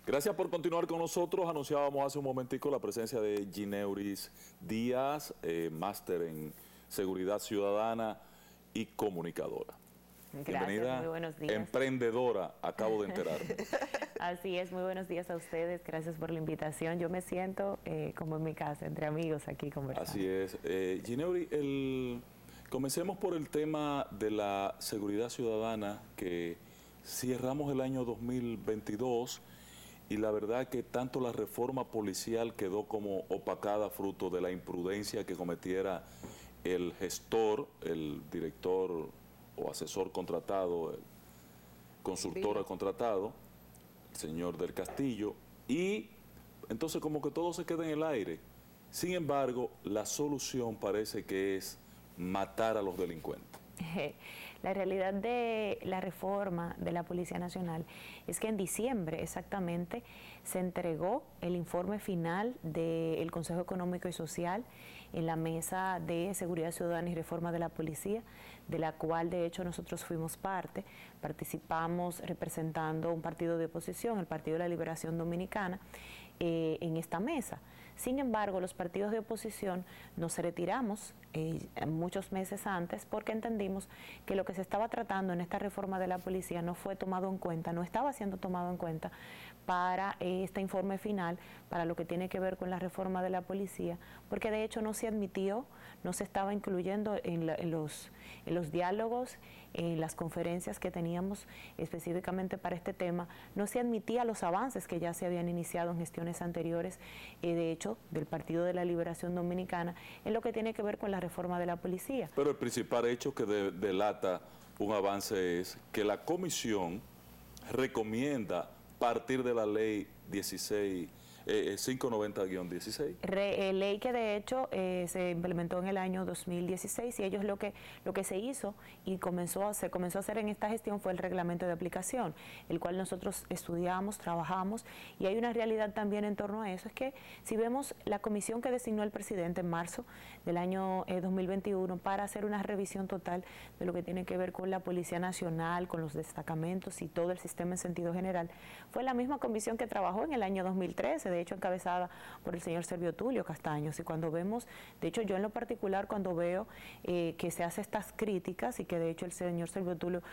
Gracias por continuar con nosotros. Anunciábamos hace un momentico la presencia de Gineuris Díaz, máster en Seguridad Ciudadana y comunicadora. Gracias, Bienvenida, muy buenos días. Emprendedora, acabo de enterarme. Así es, muy buenos días a ustedes, gracias por la invitación. Yo me siento como en mi casa, entre amigos aquí conversando. Así es. Gineuri, comencemos por el tema de la seguridad ciudadana, que cerramos el año 2022 y la verdad que tanto la reforma policial quedó como opacada fruto de la imprudencia que cometiera el gestor, el director o asesor contratado, el consultor contratado, el señor del Castillo, y entonces como que todo se queda en el aire. Sin embargo, la solución parece que es matar a los delincuentes. La realidad de la reforma de la Policía Nacional es que en diciembre exactamente se entregó el informe final del Consejo Económico y Social en la Mesa de Seguridad Ciudadana y Reforma de la Policía, de la cual de hecho nosotros fuimos parte, participamos representando un partido de oposición, el Partido de la Liberación Dominicana, en esta mesa. Sin embargo, los partidos de oposición nos retiramos muchos meses antes porque entendimos que lo que se estaba tratando en esta reforma de la policía no fue tomado en cuenta, no estaba siendo tomado en cuenta para este informe final, para lo que tiene que ver con la reforma de la policía, porque de hecho no se admitió, no se estaba incluyendo en los diálogos, en las conferencias que teníamos específicamente para este tema, no se admitía los avances que ya se habían iniciado en gestiones anteriores, de hecho, del Partido de la Liberación Dominicana, en lo que tiene que ver con la reforma de la policía. Pero el principal hecho que delata un avance es que la comisión recomienda partir de la ley 590-16. Ley que de hecho se implementó en el año 2016 y ellos lo que se hizo y se comenzó a hacer en esta gestión fue el reglamento de aplicación, el cual nosotros estudiamos, trabajamos, y hay una realidad también en torno a eso, es que si vemos la comisión que designó el presidente en marzo del año 2021 para hacer una revisión total de lo que tiene que ver con la Policía Nacional, con los destacamentos y todo el sistema en sentido general, fue la misma comisión que trabajó en el año 2013, de hecho encabezada por el señor Servio Tulio Castaños, y cuando vemos, de hecho yo en lo particular cuando veo que se hace estas críticas y que de hecho el señor Servio Tulio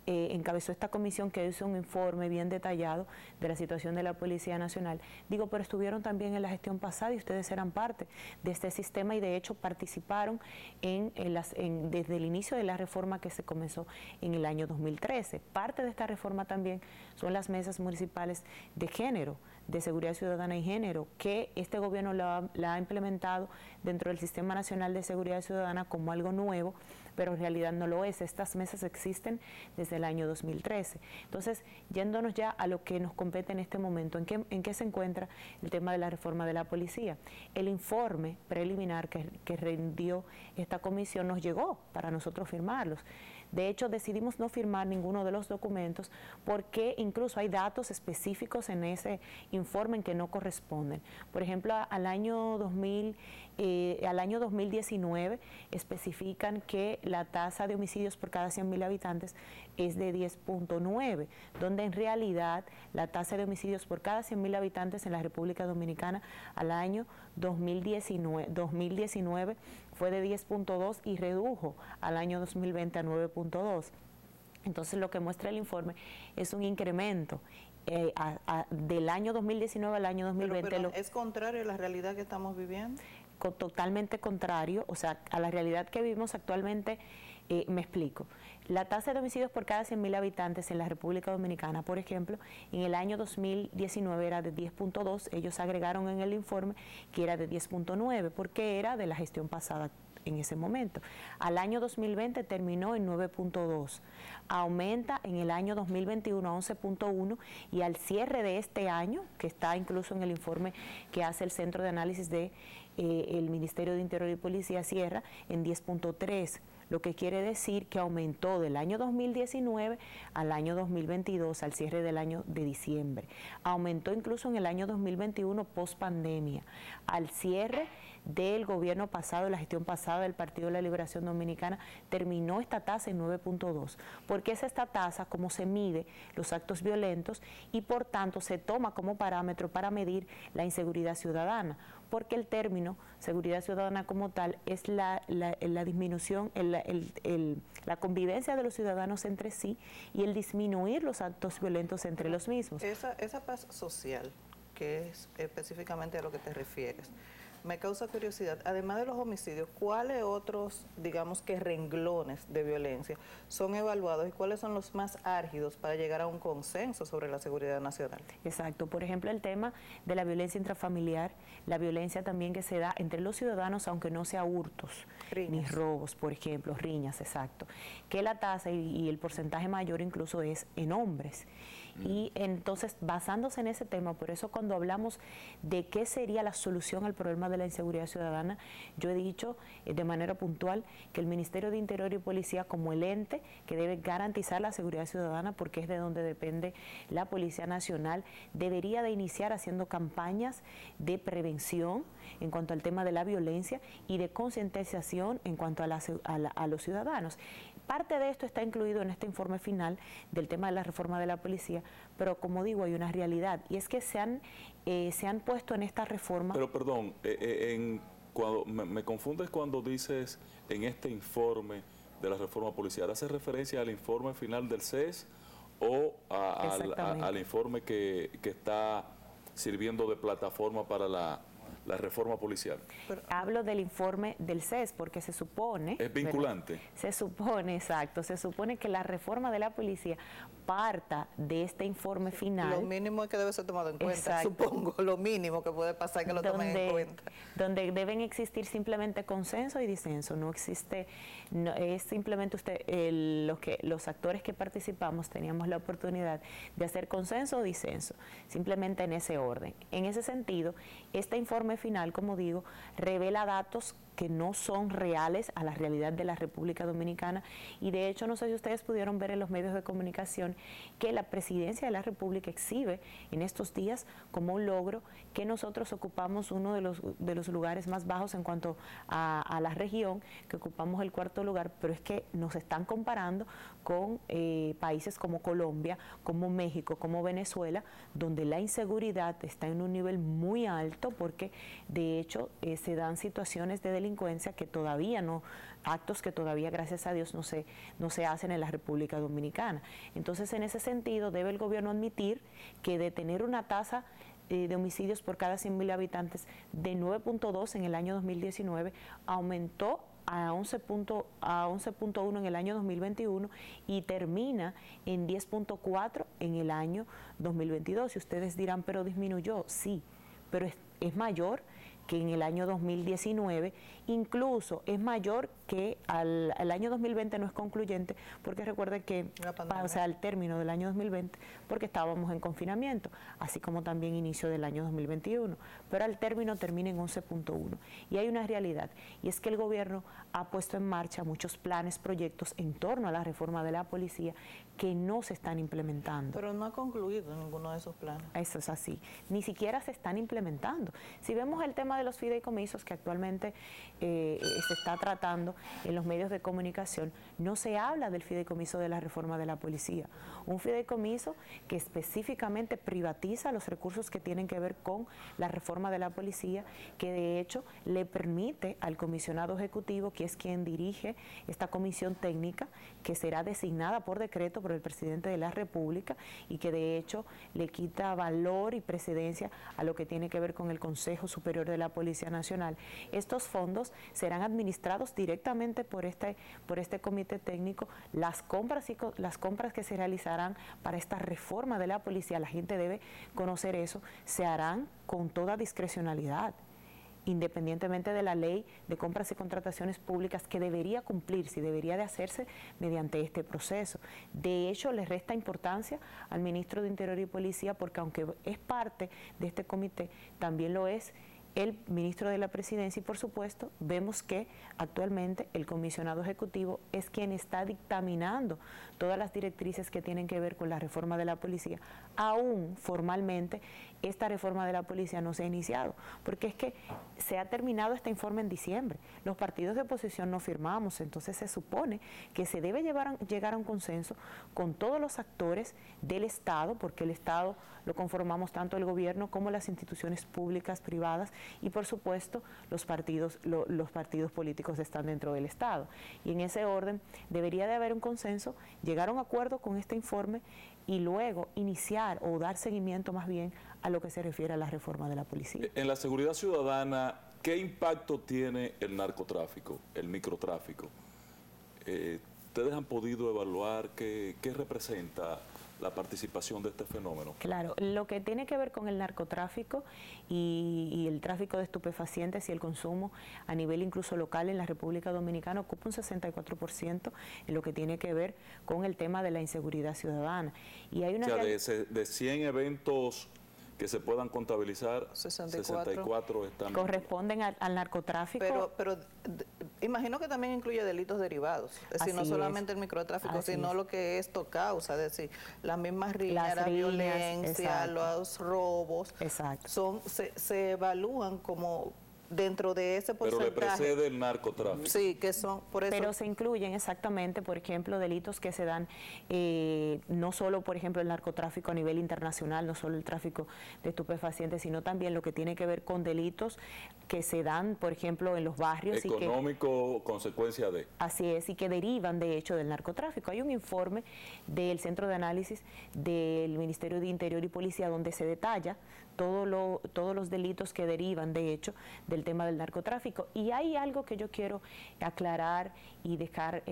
encabezó esta comisión que hizo un informe bien detallado de la situación de la Policía Nacional. Digo, pero estuvieron también en la gestión pasada y ustedes eran parte de este sistema y de hecho participaron desde el inicio de la reforma que se comenzó en el año 2013. Parte de esta reforma también son las mesas municipales de género, de seguridad ciudadana y género, que este gobierno la ha implementado dentro del Sistema Nacional de Seguridad Ciudadana como algo nuevo, pero en realidad no lo es. Estas mesas existen desde el año 2013. Entonces, yéndonos ya a lo que nos compete en este momento, ¿en qué se encuentra el tema de la reforma de la policía? El informe preliminar que rindió esta comisión nos llegó para nosotros firmarlos. De hecho, decidimos no firmar ninguno de los documentos porque incluso hay datos específicos en ese informe en que no corresponden. Por ejemplo, al año 2019 especifican que la tasa de homicidios por cada 100.000 habitantes es de 10.9, donde en realidad la tasa de homicidios por cada 100.000 habitantes en la República Dominicana al año 2019 fue de 10.2 y redujo al año 2020 a 9.2. Entonces lo que muestra el informe es un incremento del año 2019 al año 2020. Pero ¿es contrario a la realidad que estamos viviendo? Totalmente contrario, o sea, a la realidad que vivimos actualmente. Me explico. La tasa de homicidios por cada 100.000 habitantes en la República Dominicana, por ejemplo, en el año 2019 era de 10.2, ellos agregaron en el informe que era de 10.9, porque era de la gestión pasada en ese momento. Al año 2020 terminó en 9.2, aumenta en el año 2021 a 11.1 y al cierre de este año, que está incluso en el informe que hace el Centro de Análisis de el Ministerio de Interior y Policía, cierra en 10.3. Lo que quiere decir que aumentó del año 2019 al año 2022, al cierre del año de diciembre. Aumentó incluso en el año 2021 post pandemia. Al cierre del gobierno pasado, la gestión pasada del Partido de la Liberación Dominicana, terminó esta tasa en 9.2, porque es esta tasa como se mide los actos violentos y por tanto se toma como parámetro para medir la inseguridad ciudadana, porque el término seguridad ciudadana como tal es la disminución, la convivencia de los ciudadanos entre sí y el disminuir los actos violentos entre los mismos. Esa paz social, que es específicamente a lo que te refieres, me causa curiosidad. Además de los homicidios, ¿cuáles otros, digamos que renglones de violencia son evaluados y cuáles son los más álgidos para llegar a un consenso sobre la seguridad nacional? Exacto. Por ejemplo, el tema de la violencia intrafamiliar, la violencia también que se da entre los ciudadanos, aunque no sea hurtos, ni robos, por ejemplo, riñas, exacto. Que la tasa y el porcentaje mayor incluso es en hombres. Y entonces, basándose en ese tema, por eso cuando hablamos de qué sería la solución al problema de la inseguridad ciudadana, yo he dicho de manera puntual que el Ministerio de Interior y Policía, como el ente que debe garantizar la seguridad ciudadana, porque es de donde depende la Policía Nacional, debería de iniciar haciendo campañas de prevención en cuanto al tema de la violencia y de concientización en cuanto a los ciudadanos. Parte de esto está incluido en este informe final del tema de la reforma de la policía, pero como digo, hay una realidad, y es que se han puesto en esta reforma... Pero perdón, cuando me confundes cuando dices en este informe de la reforma policial, ¿hace referencia al informe final del CES o al informe que está sirviendo de plataforma para la reforma policial? Hablo del informe del CES porque se supone... ¿Es vinculante? ¿Verdad? Se supone, exacto, se supone que la reforma de la policía parta de este informe final. Lo mínimo es que debe ser tomado en cuenta, exacto. Supongo, lo mínimo que puede pasar que lo tomen en cuenta. Donde deben existir simplemente consenso y disenso, no existe, es simplemente los actores que participamos teníamos la oportunidad de hacer consenso o disenso, simplemente en ese orden. En ese sentido, este informe final, como digo, revela datos que no son reales a la realidad de la República Dominicana, y de hecho no sé si ustedes pudieron ver en los medios de comunicación que la Presidencia de la República exhibe en estos días como un logro que nosotros ocupamos uno de los lugares más bajos en cuanto a la región, que ocupamos el 4º lugar, pero es que nos están comparando con países como Colombia, como México, como Venezuela, donde la inseguridad está en un nivel muy alto, porque de hecho se dan situaciones de delincuencia que todavía no, actos que todavía, gracias a Dios, no se hacen en la República Dominicana. Entonces, en ese sentido, debe el gobierno admitir que de tener una tasa de homicidios por cada 100.000 habitantes de 9.2 en el año 2019, aumentó a 11.1 en el año 2021 y termina en 10.4 en el año 2022. Y ustedes dirán, pero disminuyó, sí, pero es mayor que en el año 2019, incluso es mayor que al año 2020, no es concluyente, porque recuerden que pasa al término del año 2020, porque estábamos en confinamiento, así como también inicio del año 2021, pero al término termina en 11.1. Y hay una realidad, y es que el gobierno ha puesto en marcha muchos planes, proyectos en torno a la reforma de la policía que no se están implementando. Pero no ha concluido ninguno de esos planes. Eso es así, ni siquiera se están implementando. Si vemos el tema de los fideicomisos que actualmente se está tratando en los medios de comunicación, no se habla del fideicomiso de la reforma de la policía. Un fideicomiso que específicamente privatiza los recursos que tienen que ver con la reforma de la policía, que de hecho le permite al comisionado ejecutivo, que es quien dirige esta comisión técnica, que será designada por decreto por el presidente de la República, y que de hecho le quita valor y precedencia a lo que tiene que ver con el Consejo Superior de la Policía Nacional. Estos fondos serán administrados directamente por este comité técnico. Las compras que se realizarán para esta reforma de la policía, la gente debe conocer eso, se harán con toda discrecionalidad, independientemente de la ley de compras y contrataciones públicas, que debería cumplirse y debería de hacerse mediante este proceso. De hecho, le resta importancia al ministro de Interior y Policía, porque aunque es parte de este comité, también lo es el ministro de la Presidencia y, por supuesto, vemos que actualmente el comisionado ejecutivo es quien está dictaminando todas las directrices que tienen que ver con la reforma de la policía. Aún formalmente esta reforma de la policía no se ha iniciado, porque es que se ha terminado este informe en diciembre. Los partidos de oposición no firmamos, entonces se supone que se debe llegar a un consenso con todos los actores del Estado, porque el Estado lo conformamos tanto el gobierno como las instituciones públicas, privadas, y por supuesto los partidos políticos están dentro del Estado. Y en ese orden debería de haber un consenso, llegar a un acuerdo con este informe y luego iniciar o dar seguimiento más bien a lo que se refiere a la reforma de la policía. En la seguridad ciudadana, ¿qué impacto tiene el narcotráfico, el microtráfico? ¿Ustedes han podido evaluar qué representa la participación de este fenómeno? Claro, lo que tiene que ver con el narcotráfico y el tráfico de estupefacientes y el consumo a nivel incluso local en la República Dominicana ocupa un 64% en lo que tiene que ver con el tema de la inseguridad ciudadana. Y hay una de 100 eventos que se puedan contabilizar, 64 están... corresponden al narcotráfico. Pero imagino que también incluye delitos derivados, es decir, no solamente el microtráfico, sino lo que esto causa, es decir, las mismas riñas, la violencia, los robos, se evalúan como dentro de ese porcentaje. Pero le precede el narcotráfico. Sí, que son, por eso. Pero se incluyen exactamente, por ejemplo, delitos que se dan, no solo, por ejemplo, el narcotráfico a nivel internacional, no solo el tráfico de estupefacientes, sino también lo que tiene que ver con delitos que se dan, por ejemplo, en los barrios. Económico, consecuencia de. Así es, y que derivan, de hecho, del narcotráfico. Hay un informe del Centro de Análisis del Ministerio de Interior y Policía donde se detalla todos los delitos que derivan, de hecho, del tema del narcotráfico. Y hay algo que yo quiero aclarar y dejar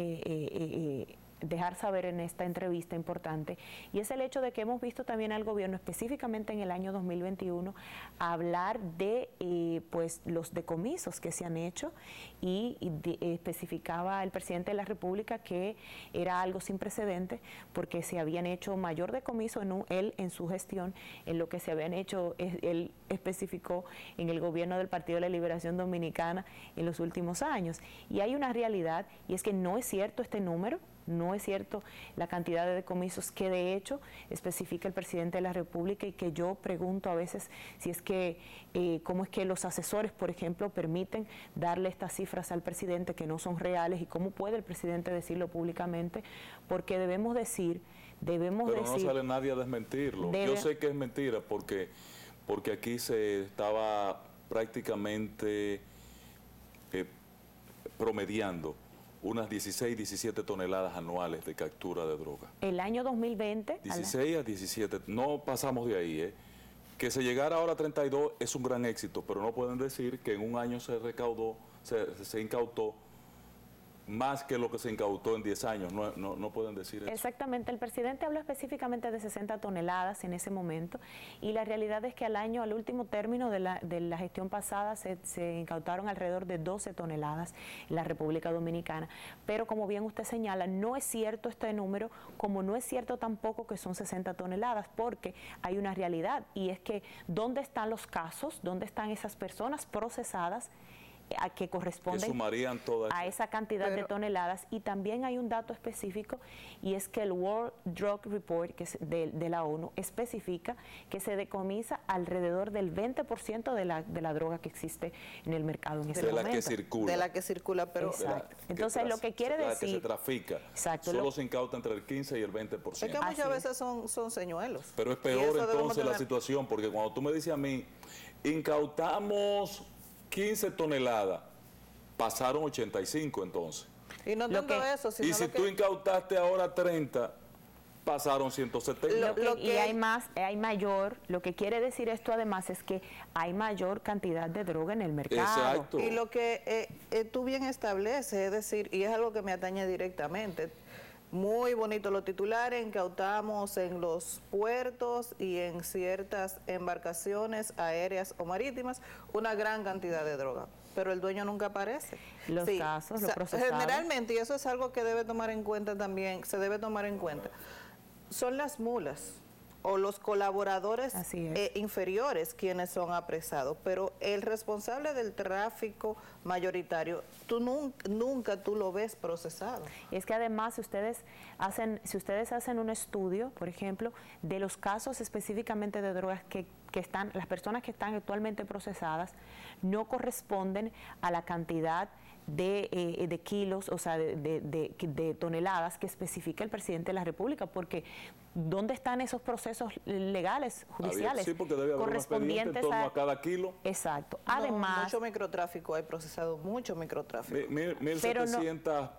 saber en esta entrevista importante, y es el hecho de que hemos visto también al gobierno, específicamente en el año 2021, hablar de pues los decomisos que se han hecho, y especificaba el presidente de la República que era algo sin precedentes porque se habían hecho mayor decomiso él en su gestión en lo que se habían hecho, él especificó, en el gobierno del Partido de la Liberación Dominicana en los últimos años. Y hay una realidad, y es que no es cierto este número, no es cierto la cantidad de decomisos que de hecho especifica el presidente de la República, y que yo pregunto a veces si es que, cómo es que los asesores, por ejemplo, permiten darle estas cifras al presidente que no son reales, y cómo puede el presidente decirlo públicamente, porque debemos decir... Pero no sale nadie a desmentirlo. Yo sé que es mentira porque aquí se estaba prácticamente promediando unas 16, 17 toneladas anuales de captura de droga. El año 2020... 16 a 17, no pasamos de ahí, Que se llegara ahora a 32 es un gran éxito, pero no pueden decir que en un año se incautó más que lo que se incautó en 10 años, no pueden decir eso. Exactamente, el presidente habló específicamente de 60 toneladas en ese momento, y la realidad es que al último término de la gestión pasada se incautaron alrededor de 12 toneladas en la República Dominicana, pero como bien usted señala, no es cierto este número, como no es cierto tampoco que son 60 toneladas, porque hay una realidad, y es que ¿dónde están los casos? ¿Dónde están esas personas procesadas a que corresponden a esa cantidad de toneladas? Y también hay un dato específico, y es que el World Drug Report, que es de la ONU, especifica que se decomisa alrededor del 20% de la droga que existe en el mercado en ese momento. De la que circula, pero... Exacto. Entonces, lo que quiere decir... La que se trafica. Exacto. Solo se incauta entre el 15 y el 20%. Es que muchas veces son señuelos. Pero es peor entonces la situación, porque cuando tú me dices a mí, incautamos 15 toneladas, pasaron 85 entonces. Y no tanto eso, sino y si tú incautaste ahora 30, pasaron 170. Y hay mayor, lo que quiere decir esto además es que hay mayor cantidad de droga en el mercado. Exacto. Y lo que tú bien estableces, es decir, y es algo que me atañe directamente, muy bonito los titulares, incautamos en los puertos y en ciertas embarcaciones aéreas o marítimas una gran cantidad de droga, pero el dueño nunca aparece. Los casos, los procesados. Generalmente, y eso es algo que debe tomar en cuenta también, se debe tomar en cuenta, son las mulas o los colaboradores Así es. inferiores quienes son apresados, pero el responsable del tráfico mayoritario, tú nunca tú lo ves procesado. Y es que además si ustedes hacen un estudio, por ejemplo, de los casos específicamente de drogas que están, las personas que están actualmente procesadas no corresponden a la cantidad de kilos, o sea, de toneladas que especifica el presidente de la República, porque ¿dónde están esos procesos legales, judiciales? Sí, porque debe haber un expediente en torno a cada kilo. Exacto. No, además, mucho microtráfico, hay procesado mucho microtráfico. 1.700,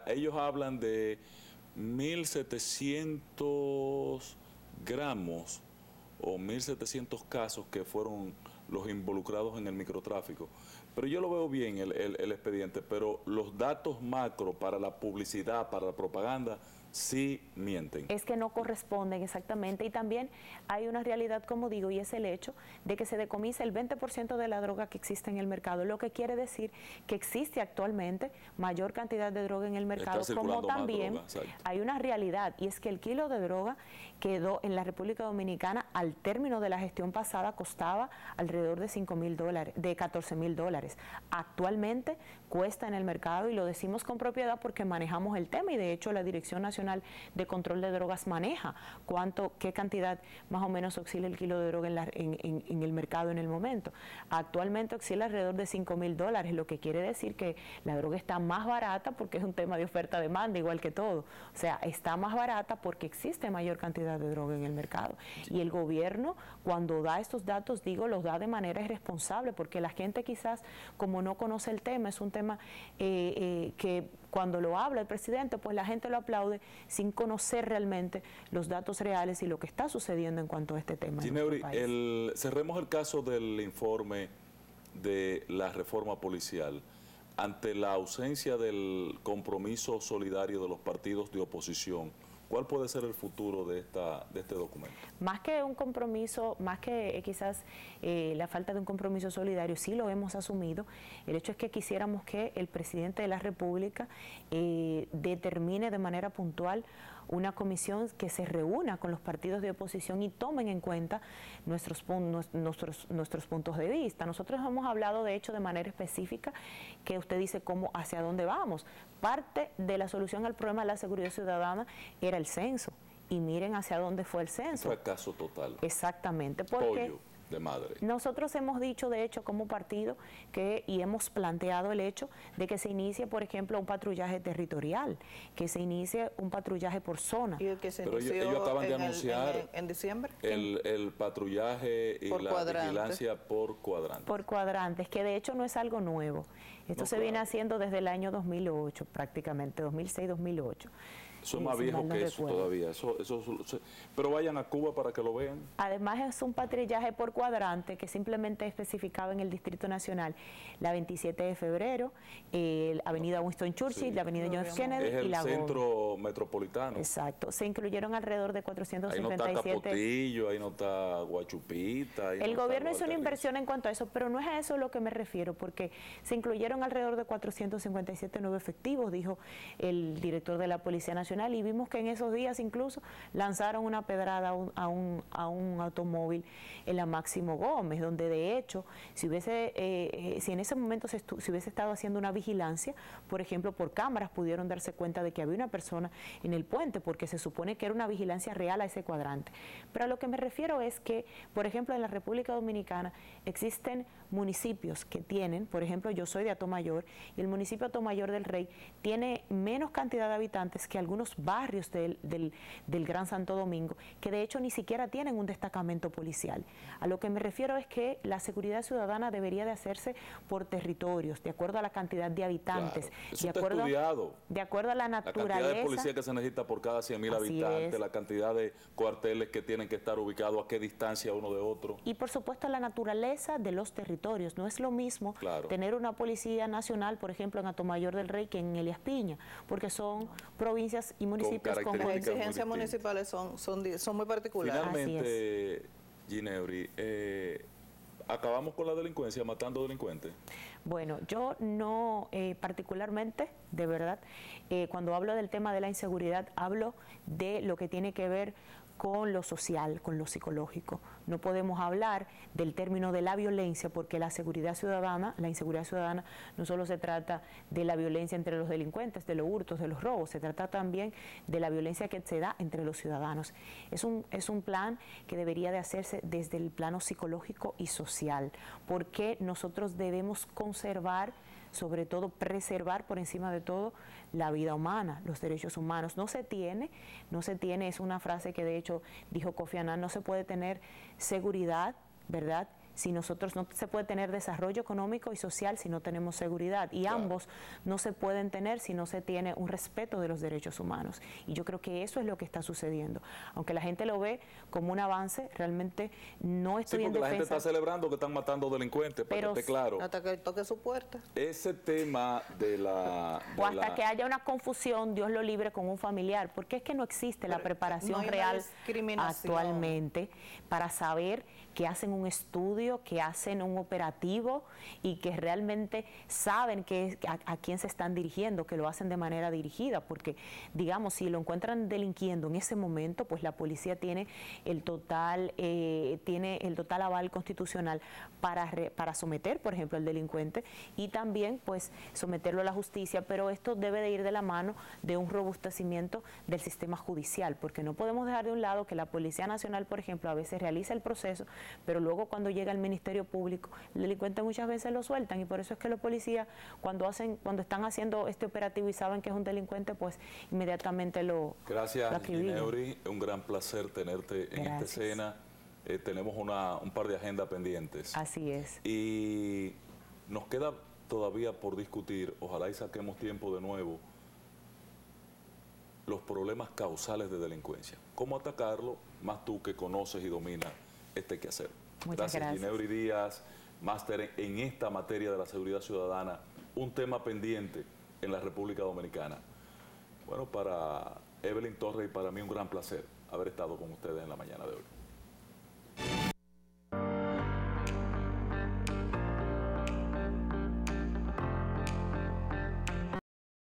ellos hablan de 1.700 gramos o 1.700 casos que fueron los involucrados en el microtráfico. Pero yo lo veo bien el expediente, pero los datos macro para la publicidad, para la propaganda, sí mienten. Es que no corresponden exactamente, y también hay una realidad, como digo, y es el hecho de que se decomisa el 20% de la droga que existe en el mercado, lo que quiere decir que existe actualmente mayor cantidad de droga en el mercado, como también hay una realidad, y es que el kilo de droga quedó en la República Dominicana al término de la gestión pasada costaba alrededor de $5.000, de $14.000. Actualmente cuesta en el mercado, y lo decimos con propiedad porque manejamos el tema, y de hecho la Dirección Nacional de Control de Drogas maneja qué cantidad más o menos oscila el kilo de droga en el mercado en el momento. Actualmente oscila alrededor de $5.000, lo que quiere decir que la droga está más barata porque es un tema de oferta-demanda, igual que todo. O sea, está más barata porque existe mayor cantidad de droga en el mercado. Y el gobierno, cuando da estos datos, los da de manera irresponsable, porque la gente quizás, como no conoce el tema, es un tema que cuando lo habla el presidente, pues la gente lo aplaude sin conocer realmente los datos reales y lo que está sucediendo en cuanto a este tema. Gineuri, cerremos el caso del informe de la reforma policial. Ante la ausencia del compromiso solidario de los partidos de oposición, ¿cuál puede ser el futuro de este documento? Más que un compromiso, más que quizás la falta de un compromiso solidario, sí lo hemos asumido. El hecho es que quisiéramos que el presidente de la República determine de manera puntual una comisión que se reúna con los partidos de oposición y tomen en cuenta nuestros puntos de vista. Nosotros hemos hablado, de hecho, de manera específica, que usted dice hacia dónde vamos. Parte de la solución al problema de la seguridad ciudadana era el censo. Y miren hacia dónde fue el censo. Un fracaso total. Exactamente. Porque pollo de madre. Nosotros hemos dicho, de hecho, como partido, y hemos planteado el hecho de que se inicie, por ejemplo, un patrullaje territorial, que se inicie un patrullaje por zona. ¿Y el que se Pero inició ellos acaban de anunciar en diciembre? El patrullaje y la vigilancia por cuadrantes. Por cuadrantes, que de hecho no es algo nuevo. Esto se viene haciendo desde el año 2008, prácticamente, 2006-2008. Son más viejos que eso todavía. Pero vayan a Cuba para que lo vean. Además es un patrullaje por cuadrante que simplemente especificaba en el Distrito Nacional la 27 de febrero, la avenida Winston Churchill, la avenida John F. Kennedy y la Es el centro metropolitano. Exacto. Se incluyeron alrededor de 457. Ahí no está Capotillo, ahí no está Guachupita. El gobierno hizo una inversión en cuanto a eso, pero no es a eso a lo que me refiero, porque se incluyeron alrededor de 457 nuevos efectivos, dijo el director de la Policía Nacional, y vimos que en esos días incluso lanzaron una pedrada a un automóvil en la Máximo Gómez, donde de hecho, si en ese momento se hubiese estado haciendo una vigilancia, por ejemplo, por cámaras pudieron darse cuenta de que había una persona en el puente, porque se supone que era una vigilancia real a ese cuadrante. Pero a lo que me refiero es que, por ejemplo, en la República Dominicana existen municipios que tienen, por ejemplo, yo soy de Atomayor, y el municipio de Atomayor del Rey tiene menos cantidad de habitantes que algunos barrios del Gran Santo Domingo, que de hecho ni siquiera tienen un destacamento policial. A lo que me refiero es que la seguridad ciudadana debería de hacerse por territorios, de acuerdo a la cantidad de habitantes, claro. Eso está estudiado. De acuerdo a la naturaleza. La cantidad de policía que se necesita por cada 100.000 habitantes, la cantidad de cuarteles que tienen que estar ubicados, a qué distancia uno de otro. Y por supuesto la naturaleza de los territorios. No es lo mismo tener una policía nacional, por ejemplo, en Atomayor del Rey que en Elías Piña, porque son provincias y municipios con las exigencias municipales son muy particulares. Finalmente, Gineuri, ¿acabamos con la delincuencia, matando delincuentes? Bueno, yo no particularmente, de verdad, cuando hablo del tema de la inseguridad, hablo de lo que tiene que ver con lo social, con lo psicológico. No podemos hablar del término de la violencia porque la seguridad ciudadana, la inseguridad ciudadana, no solo se trata de la violencia entre los delincuentes, de los hurtos, de los robos, se trata también de la violencia que se da entre los ciudadanos. Es un plan que debería de hacerse desde el plano psicológico y social, porque nosotros debemos conservar, sobre todo preservar por encima de todo la vida humana, los derechos humanos. No se tiene, es una frase que de hecho dijo Kofi Annan, no se puede tener seguridad, ¿verdad?, si nosotros no se puede tener desarrollo económico y social si no tenemos seguridad, y ambos no se pueden tener si no se tiene un respeto de los derechos humanos. Y yo creo que eso es lo que está sucediendo. Aunque la gente lo ve como un avance, realmente no estoy en defensa. La gente está celebrando que están matando delincuentes, pero que esté claro. Hasta que toque su puerta. Ese tema de la... o hasta que haya una confusión, Dios lo libre, con un familiar, porque es que no existe la preparación real actualmente para saber que hacen un estudio, que hacen un operativo y que realmente saben a quién se están dirigiendo, que lo hacen de manera dirigida, porque digamos, si lo encuentran delinquiendo en ese momento, pues la policía tiene el total aval constitucional para someter, por ejemplo, al delincuente y también pues someterlo a la justicia, pero esto debe de ir de la mano de un robustecimiento del sistema judicial, porque no podemos dejar de un lado que la Policía Nacional, por ejemplo, a veces realiza el proceso, pero luego cuando llega el Ministerio Público, el delincuente muchas veces lo sueltan, y por eso es que los policías cuando están haciendo este operativo y saben que es un delincuente, pues inmediatamente lo Gracias, Gineuri, un gran placer tenerte en esta escena. Tenemos un par de agendas pendientes. Así es. Y nos queda todavía por discutir, ojalá y saquemos tiempo de nuevo, los problemas causales de delincuencia. ¿Cómo atacarlo? Más tú que conoces y dominas este quehacer. Muchas gracias. Gineuri Díaz, máster en esta materia de la seguridad ciudadana, un tema pendiente en la República Dominicana. Bueno, para Evelyn Torres y para mí un gran placer haber estado con ustedes en la mañana de hoy.